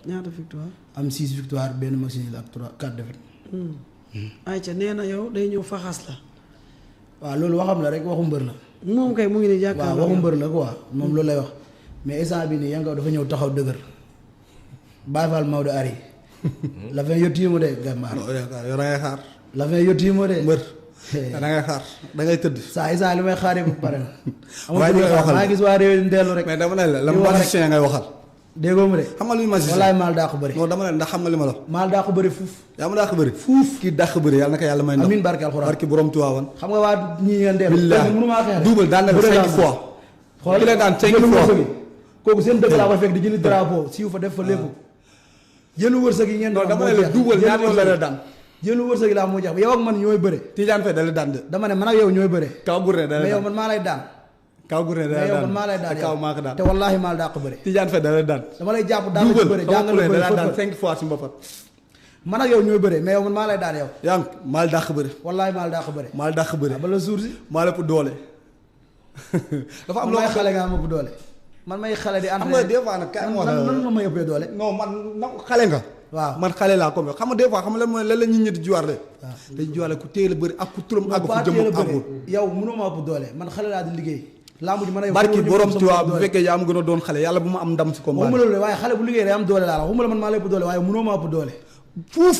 ñaata victoire. am 6 victoire benn match nul ak 4 défaites. ayca nee na yow day ñëw faxas la. waaw loolu waxam la rek waxu mbër la. moom kay mu ngi nii jàkkaarloo. waaw waxu mbër la quoi moom loolu lay wax mais instant bi nii Yankaw dafa ñëw taxaw dëgër Baye Fall Maodo Ari. la fin yottiimo de Gambaar. yow da ngay xaar. la fin yottiimo de. mbër da ngay xaar da ngay tëdd. saa yi li may xaaree bu pare na. waaye li ngay waxal maa gis waa réew mi dellu rek. mais dama ne la magicien ngay waxal. déggoo mu de. xam nga luy magicien walaay maal daa ko bëri. non dama ne ndax xam nga li ma la. maal daa ko bëri fuuf. yaa ma daa ko bëri. fuuf kii dàq bëri yàlla na ko yàlla may ndam. amiin barke alxuraan barke borom Tiwaawan. xam nga waa ñii ngeen dellu. billaahi mënumaa xeex duubal daan na la 5 fois. xool ki la daan 5 fois. kooku seen dëgg laa ko fekk di jëli drapeau siiw fa def fa lépp. jëlu wërsëg yi ngeen. non dama ne la duubal ñaar yoon la la daan. jëlu wërsëg yi laa moo jax yow ak man ñooy bëre. Tidiane Faye da la daan de. dama ne man ak yow ñooy bëre. Kaw Gourdin da la mais daan yow man maa lay daan. Kaw Gourdin da la mais yow daan man maa lay daan te Kaw maa ko daan. te wallaahi maal daa ko bëre. Tidiane Faye da la daan. dama lay jàpp daan la bëre jàngal la bëre da la daan 5 fois si mbapat. man ak yow ñooy bëre mais yow man maa lay daan yow. yaa ngi maal dàq bëre. wallaahi maal daa ko bëre. maal dàq bëre. ba la suur si. maa la ëpp doole. dafa am loo may xale nga am ëpp doole. man may xale di ànd. xam nga des fois nag kaay moo la nan nga may ëppee doole. non man xale nga. waaw man xale laa comme xam nga des fois xam nga lan mooy lan la nit ñi di juwaarle. waaw dañu juwaarle ku téye la bëri ak ku turam àgg fu jëm àggul. yow mënoo ma ëpp doole man xale laa di liggéey. lamb ji mën a yow barki borom Tiwaa bu fekkee yaa am gën a doon xale yàlla bu ma am ndam si combat. waxuma loolu waaye xale bu liggéey day am doole laa la waxuma la man maa la ëpp doole waaye mënoo ma ëpp doole. fuuf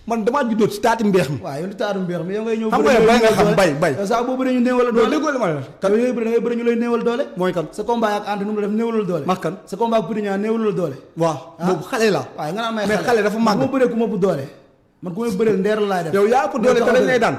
man damaa juddoo ci taati mbeex mi. waaw yow li taatu mbeex mi yow ngay ñëw. xam nga bay nga xam bay. yow saa boo bëree ñu néewal doole. déggoo li ma la kan yooyu bëri da ngay bëri ñu lay néewal doole. mooy kan sa combat ak Anta nu mu la def néewalul doole. max kan sa combat ak Pidiña néewalul doole. waaw boobu xale la. waaw nga naan may mais xale dafa màgg. ma bëree ku ma ëpp doole man ku may bëreel ndeer laay def. yow yaa ëpp doole te dañ lay daan.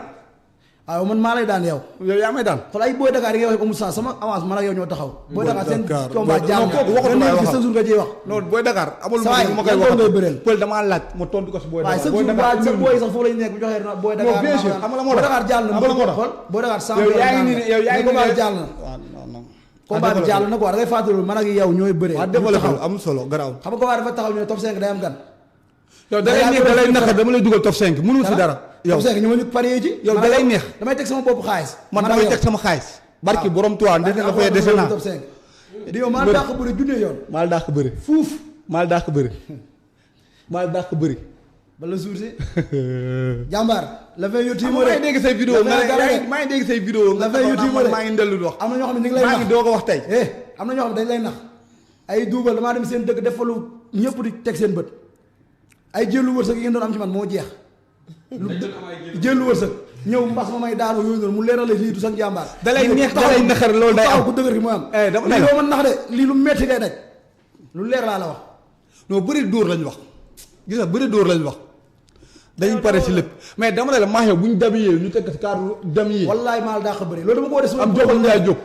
waaw man maa lay daan yow. yow yaa may daan. xool ay Boy Dakar yi ngay wax amul sens sama avance man ak yow ñoo taxaw. Boy Dakar seen Dakar combat jaam non kooku waxatu nga laay sa jour nga ciy wax. non Boy Dakar amul saa yi ma koy yan wax ngay bëreel. pël damaa laaj ma tontu ko si Boy Dakar. waaye sa jour waa sa booy sax foofu lañu nekk bu joxee Boy Dakar. non bien sûr xam nga la moo Boy tax Dakar jàll na xam nga la moo tax xool Boy Dakar sans yow yaa ngi nii yow yaa ngi nii combat jàll na. waaw non non. combat bi jàll na quoi da ngay fàttali man ak yow ñooy bëree. waaw développé amul solo garaaw. xam nga combat dafa taxaw ñu ne top 5 day am gan. yow da lay neex da lay naqar dama lay dugal top 5 mënul si dara. yow top 5 ñu ma ñu parié ci. yow da lay neex damay teg sama bopp xaalis. man damay teg sama xaalis. barki borom Tuubaa dese na fay dese naa. top 5 di yow maa dàq bëri junne yoon. maa dàq bëri fuuf. maa dàq bëri maa dàq bëri. bala suur si. jàmbaar. la fay yotti maa ngi dégg say vidéo maa ngi dégg say vidéo la fay yotti maa ngi ndellu wax. am na ñoo xam ne ñu ngi lay nax maa ngi doog a wax tey. am na ñoo xam ne dañ lay nax. ay duubal damaa dem seen dëkk def fa lu ñëpp di teg seen bët. ay jëlu wërsëg yi ngeen doon am ci man moo jeex. jëlu wërsëg. ñëw mbas ma may daanoo yooyu noonu mu leeral lii du sax jàmbaar. da lay neex da lay naxar loolu day am ku dëgër gi mooy am. dama lii doo ma nax de lii lu metti ngay daj. lu leer laa la wax. non bëri dóor lañ wax gis nga bëri dóor lañ wax dañuy pare ci lépp mais dama ne la maax yow bu ñu damiyee ñu teg ci cadre damiyee. wallaay maal daa ko bëri loolu dama ko def. am jóg ngay jóg.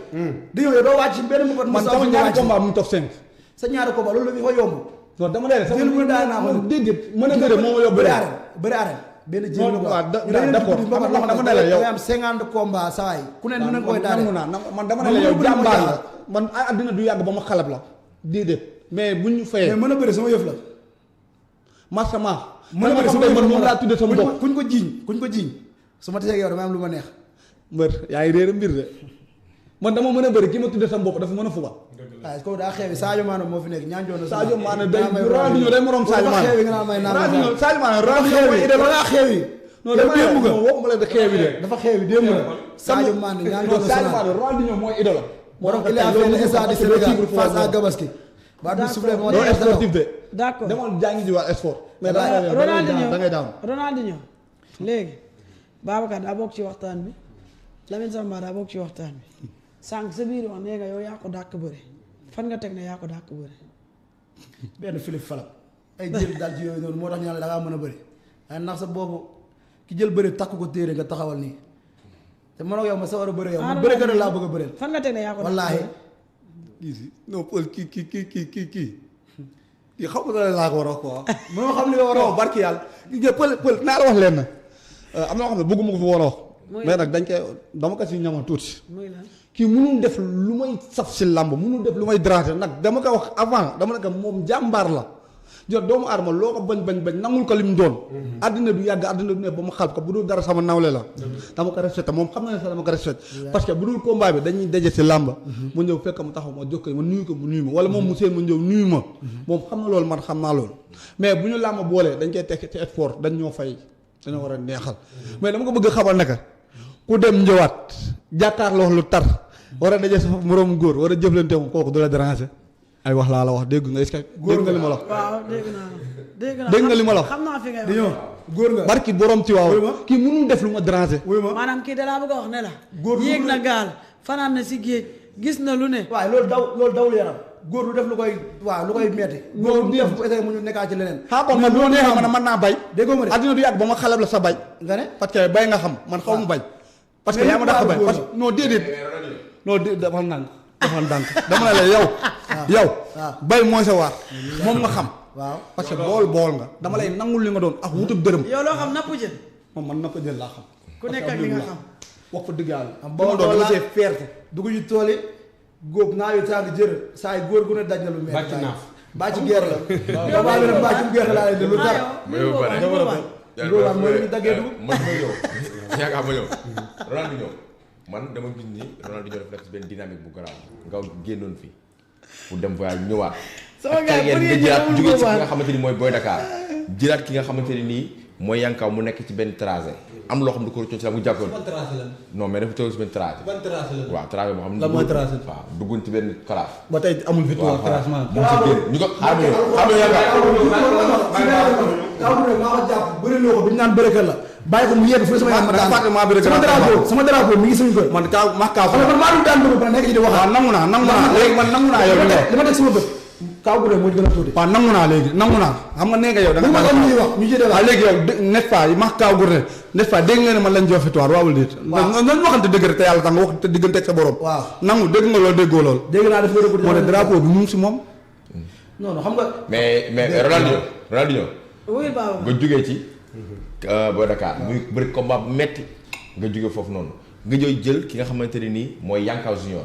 di yow doo wàcc benn mu man sama ñaari combat mu top 5. sa ñaari combat loolu la fi fa yomb. non dama ne la sama jël daa naa ko déedéet mën a bëre moo ma yóbbu bëri arène bëri arène benn jël la quoi d'accord dama ne la yow da am 50 combat saa yi ku ne nu koy daane man dama ne la yow jàmbaar la man ay àddina du yàgg ba ma xalab la déedéet mais buñ ñu fayee mais mën a bëri sama yëf la marsama mën a bëri sama yëf man moom laa tudde sama bopp kuñ ko jiiñ su ma tesee yow dama am lu ma neex mbër yaa ngi réer mbir de man dama mën a bëri ki ma tudde sama bopp dafa mën a fuba waaw ko daa xeewi Sadio Mané moo fi nekk ñaanjoon na Sadio Mané day Ronaldinho day morom Sadio Mané xeewi nga naan may naan Sadio Mané Ronaldinho mooy idée da xeewi non dafa démb nga waxuma la da xeewi de dafa xeewi démb la Sadio Mané ñaanjoon na Sadio Mané Ronaldinho mooy idée la moo tax il a fait l'État du Sénégal face à Gabaski ba du soufflé moo doo sportif de d'accord demal jàngi ji waa sport mais da ngay daaw Ronaldinho léegi Babacar daa bokk ci waxtaan bi Lamine Samba daa bokk ci waxtaan bi sànq sa biir wax nee nga yow yaa ko dàq bëre fan nga teg ne yaa ko dàq bëre benn Philippe Falak ay jël daal ci yooyu noonu moo tax ñu ne da ngaa mën a bëri waaye ndax sa boobu ki jël bëri takk ko téere nga taxawal nii te man ak yow ma sa war a bëre yow man bëre gën laa bëgg a bëreel fan nga teg ne yaa ko dàq wallaahi non Paul kii xaw ma laa ko war a wax quoi. moo xam li nga war a wax barki yàlla pël naa la wax leen na am na loo xam ne bëgguma ko fi war a wax mais nag dañ koy dama ko si ñamal tuuti kii mënul def lu may saf si làmb mënul def lu may draté nag dama ko wax avant dama ne ko moom jàmbaar la jot doomu aadama loo ko bañ nangul ko lim doon. àddina du yàgg àddina du ne ba ma xal ko bu dul dara sama nawle la. dama ko respecté moom xam na ne sax dama ko respecté. parce que bu dul combat bi dañuy daje si làmba. mu ñëw fekk mu taxaw ma jokkoo ma nuyu ko mu nuyu ma wala moom mu seen ma ñëw nuyu ma. moom xam na loolu man xam naa loolu. mais bu ñu làmba boolee dañ koy tekki ci effort dañ ñoo fay dañoo war a neexal. mais dama ko bëgg a xamal naka ku dem njëwaat jàkkaarloo lu tar war a daje sa moroom góor war a jëflante moom kooku du la déranger ay wax laa la wax dégg nga est-ce que dégg nga li ma la wax. waaw dégg nga li ma la wax. xam naa fi ngay di ñëw góor nga. barki borom ci waaw kii mënul def lu ma déranger. maanaam kii dalaa bëgg a wax ne la. góor yéeg na gaal fanaan na si géej gis na lu ne. waaw loolu dawul yaram góor lu def lu koy metti. góor du def bu essayé mu ñu nekkaat ci leneen. kon man boo neexee man mën naa bay. déggoo ma de addina du yàgg ba ma xalab la sa bay. nga ne parce que bay nga xam man xaw ma bay. parce que yaa ma dàq bay parce que non déedéet. non déedéet dafa ndànk dama ne la yow bay mooy sa waar moom nga xam. waaw parce que bool nga dama lay nangul li nga doon ak wutub dërëm. yow loo xam napp jën. moom man napp jën laa xam. ku nekk ak li nga xam. wax fa dëgg yàlla. ba ma doon dama see fierté dugg ci tool yi góob naa yu tàng jër saa yi góor gu ne daj na lu mel. bàcc naaf bàcc geer la. yow baa ngi dem bàccum geer laa leen di lu dara. boobaa mooy ñu daggee dugub. man ma ñëw yaakaar ma ñëw Ronaldinho man dama gis ni Ronaldinho dafa def benn dynamique bu garaaw nga génnoon fi pour dem voyage ñëwaat. sama gars yi nga jëlaat jóge ci ki nga xamante ni mooy Boy Dakar jëlaat ki nga xamante ni nii mooy Yankaw mu nekk ci benn tracé am loo xam ne ko rëccoon ci la mu jàppoon. non mais dafa toog ci benn tracé. waaw tracé boo xam ne. lan mooy tracé. waaw duggoon ci benn kalaaf. ba tey amul victoire tracement. moom sa biir ñu ko xaar ma kaw du ne maa ko jàpp bëri loo ko bi ñu naan bërëkal la bàyyi ko mu yegg fu sama yaram ma daan sama drapeau mi ngi suñu koy man kaaw ma kaaw man maa dul daan bëri ba nekk ci di wax nangu naa léegi man nangu naa yow li ma teg sama bët kaw bu ne moo gën a tuuti waaw nangu naa léegi nangu naa xam nga nee nga yow da bu ma xam ñuy wax ñu jëlee waaw léegi yow n'est-ce pas yi ma kaaw gur ne n'est-ce pas dégg nga ne man lañ jox victoire waawul déet nañ waxante dëgg rek te yàlla tax nga wax te diggante ak sa borom waaw nangu dégg nga loolu déggoo loolu dégg naa def nga rëbb moo ne drapeau bi mu si moom non xam nga mais Ronaldinho oui Baba nga jógee ci Boy Dakar muy bëri combat bu metti nga jóge foofu noonu nga ñëw jël ki nga xamante ne nii mooy Yankaw Junior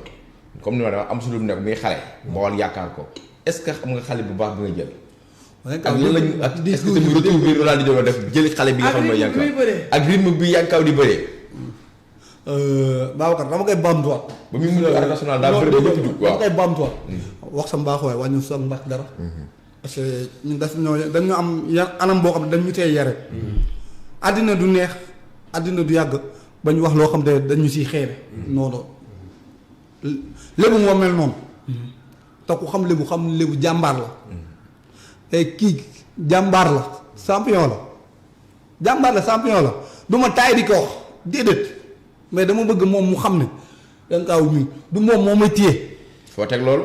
comme ni ma la am sulu mu nekk muy xale Bawol yaakaar ko est-ce que xam nga xale bu baax bi nga jël ak lan lañ ak est-ce que tamit retour bi Ronaldinho doon def jëli xale bi nga xam ne mooy Yankaw ak rythme bi Yankaw di bëree Babacar dama koy baamtuwaat ba muy mujj arène nationale daa bëri ba ñëpp dugg waaw dama koy baamtuwaat wax sa mbaax waaye wàññi sa mbaax dara parce que ñun dañu am anam boo xam ne dañu tey yare àddina du neex àddina du yàgg ba ñu wax loo xam ne dañu siy xeebe noonu lébu moo mel noonu te ku xam lébu jàmbaar la te kii jàmbaar la champion la du ma taay di ko wax déedéet mais dama bëgg moom mu xam ne Yankaw mi du moom moo may téye foo teg loolu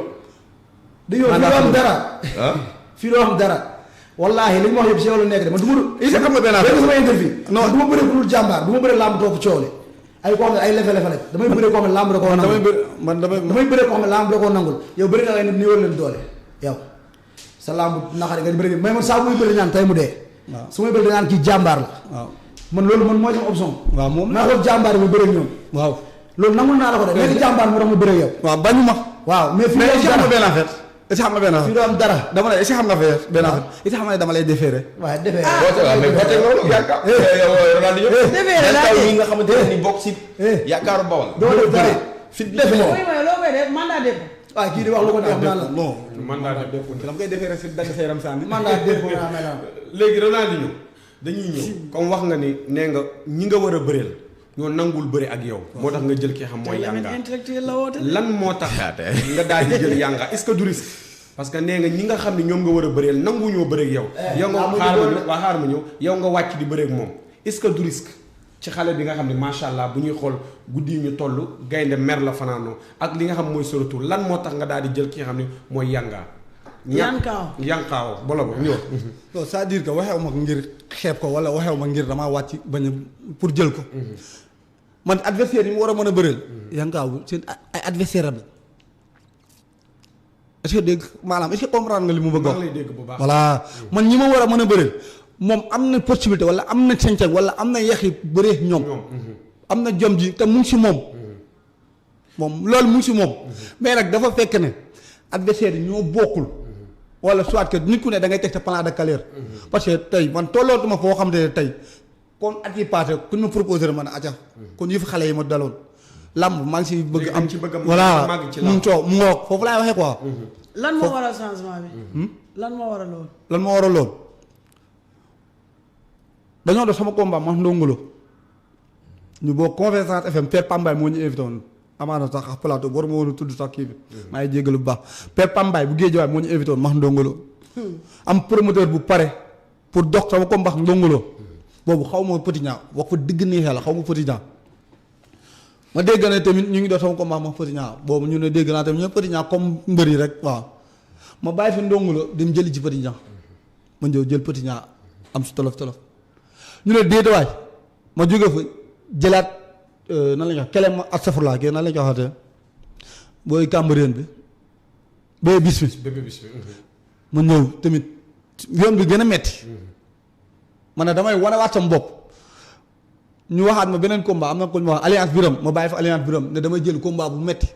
di yow fii loo xam dara fii loo xam dara wallaahi li ñu wax yëpp si yow la nekk de man du ma est-ce que xam nga benn affaire sama interview non du ma bëre ku dul jàmbaar du ma bëre làmb topp coow li ay koo xam ne ay lefe-lefe la damay bëre koo xam ne làmb da koo nangul damay bëre koo xam ne làmb da koo nangul yow bëri nga ay nit néewal leen doole yow sa làmb naxari nga bëri mais man saa bu may bëri ñaan tey mu dee su may bëri dañaan kii jàmbaar la waaw man loolu man mooy sama option waaw moom naa xool jàmbaar yi mu bëre ñoom waaw loolu nangul naa la ko de nekk jàmbaar moo tax mu bëre yow waaw bañu ma waaw mais fii xam nga benn affaire est-ce que xam nga benn affaire fii doo am dara dama lay est-ce que xam nga benn affaire est-ce que xam nga dama lay déféré waaye defee mais boo teg loolu Yankaw Ronaldinho Yankaw yi nga xamante ne ni bokk si yaakaaru Bawol doo def dara fit bi defee oui mooy loo koy def mandat dépôt. waaw kii di wax lu ko neex naan la non mandat de dépôt dama koy déféré si dagg sa yaram sànni mandat dépôt naa mel noonu léegi Ronaldinho dañuy ñëw comme wax nga ni nee nga ñi nga war a bëreel ñoo nangul bëri ak yow moo tax nga jël ki xam mooy Yanga intellectuel la woote. lan moo tax nga daal di jël Yanga est-ce que du risque parce que nee nga ñi nga xam ne ñoom nga war a bëreel nangu ñoo bëri ak yow yow nga xaar ma ñëw yow nga wàcc di bëri ak moom est-ce que du risque ci xale bi nga xam ne macha allah bu ñuy xool guddi yi ñu toll gaynde mer la fanaanoo ak li nga xam mooy sorotur lan moo tax nga daal di jël ki nga xam ne mooy Yanga Yankaw bolo ba ñëw non c'est-à-dire que waxew ma ngir xeeb ko wala waxew ma ngir damaa wàcc bañ a pour jël ko man adversaire yi mu war a mën a bëreel Yankaw seen ay adversaire am est-ce que dégg maanaam est-ce que comprendre nga li mu bëgg wax lay dégg bu baax voilà man ñi ma war a mën a bëreel moom am na possibilité wala am na sañ-sañ wala am na yaxi bëree ñoom am na jom ji te mu ngi si moom loolu mu ngi si moom mais nag dafa fekk ne adversaire yi ñoo bokkul wala soit que nit ku ne da ngay teg sa plan de carrière. parce que tey man tollootuma foo xam ne tey kon at yi passé ku ñu ma proposé man acca kon yëfu xale yi ma daloon lamb maa ngi si bëgg am ci voilà mu coow mu ngoog foofu laay waxee quoi. lan moo waral changement bi. lan moo waral lool. lan moo waral lool dañoo def sama combat ma ndongolo ñu boo Convergence FM Père Pambaay moo ñu invité woon amaana sax ak plateau war ma woon a tudd sax kii bi maa ngi jéggalu bu baax Père Pambaay bu Géejawaay moo ñu invité woon max ndongolo am promoteur bu pare pour dox sama combat ndongolo boobu xaw ma Petit Niang wax fa digg nii xel xaw ma Petit Niang ma dégg na tamit ñu ngi doon sama combat ma Petit Niang boobu ñu ne dégg naa tamit ñu ne Petit Niang comme mbër yi rek waaw ma bàyyi fi ndongolo dem jëli ci Petit Niang ma ñëw jël Petit Niang am si tolof tolof ñu ne déetawaay ma jóge fa jëlaat nan la ñuy wax kelem astafurlaa kii nan la ñuy waxatee booy Cambérène bi bee bis bi ma ñëw tamit yoon bi gën a metti ma ne damay wanewaat sama bopp ñu waxaat ma beneen combat am na ko ñu wax alliance biram ma bàyyi fa alliance biram ne damay jël combat bu metti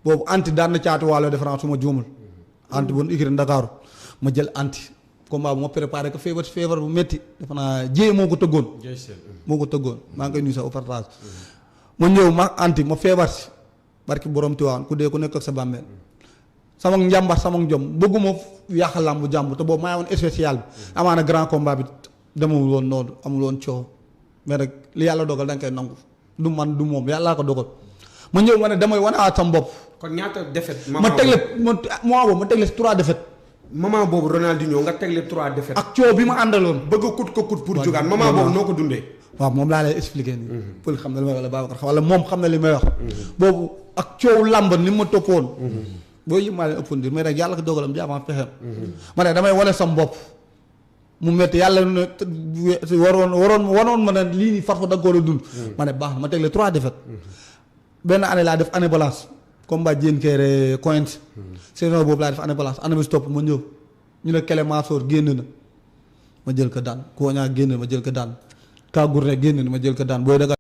boobu anti daan na caatu waalo différence su ma juumul anti bon ikiri Ndakaaru ma jël anti combat bu ma préparé ko feebar bu metti dafa naa jéye moo ko tëggoon maa ngi koy nuyu sax au partage ma ñëw ma anti ma feebar si barki borom Tiwaan ku dee ku nekk ak sa bàmmeel sama njàmbar sama njom bëgguma yàq làmbu jàmbu te boobu maa woon spécial bi amaana grand combat bi demul woon noonu amul woon coow mais rek li yàlla dogal da nga koy nangu du man du moom yàllaa ko dogal ma ñëw ma ne damay wanewaat sama bopp. kon ñaata défaite. ma tegle ma tegle 3 défaites. moment boobu Ronaldinho nga tegle 3 défaites. ak coow bi ma àndaloon. bëgg a kut ko kut pour jógaan moment boobu noo ko dundee. waaw moom laa lay expliquer nii. pël xam na li may wax la Babacar wala moom xam na li may wax. boobu ak coow làmb ni ma toppoon. boo yëg maa leen ëppoon dir mais rek yàlla ko dogalam jaamaa pexeem. ma ne damay wane sam bopp. mu métti yàlla ne waroon ma ne lii nii farfa da nga ko war a dund. ma ne baax na ma tegle 3 défaites. benn année laa def année balance combat Diène Kairé Coint. saison boobu laa def année balance année bi si topp ma ñëw ñu ne Clément Sor génn na ma jël ko daan Koña génn ma jël ko daan Kagourne génn na ma jël ko daan booy